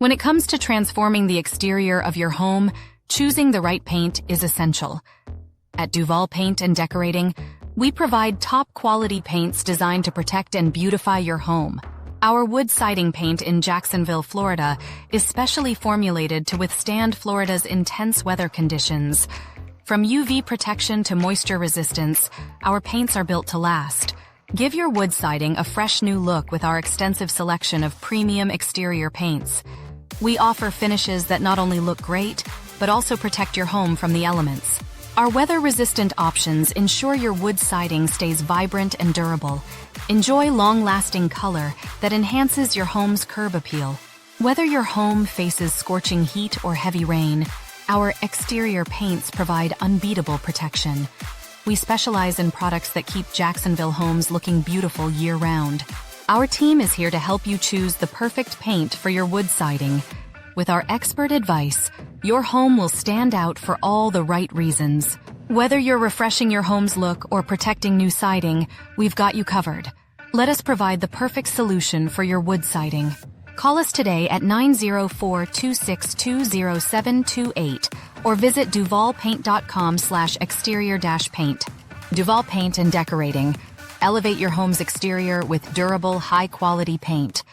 When it comes to transforming the exterior of your home, choosing the right paint is essential. At Duval Paint and Decorating, we provide top-quality paints designed to protect and beautify your home. Our wood siding paint in Jacksonville, Florida, is specially formulated to withstand Florida's intense weather conditions. From UV protection to moisture resistance, our paints are built to last. Give your wood siding a fresh new look with our extensive selection of premium exterior paints. We offer finishes that not only look great, but also protect your home from the elements. Our weather-resistant options ensure your wood siding stays vibrant and durable. Enjoy long-lasting color that enhances your home's curb appeal. Whether your home faces scorching heat or heavy rain, our exterior paints provide unbeatable protection. We specialize in products that keep Jacksonville homes looking beautiful year-round. Our team is here to help you choose the perfect paint for your wood siding. With our expert advice, your home will stand out for all the right reasons. Whether you're refreshing your home's look or protecting new siding, we've got you covered. Let us provide the perfect solution for your wood siding. Call us today at 904-262-0728 or visit duvalpaint.com/exterior-paint. Duval Paint and Decorating. Elevate your home's exterior with durable, high-quality paint.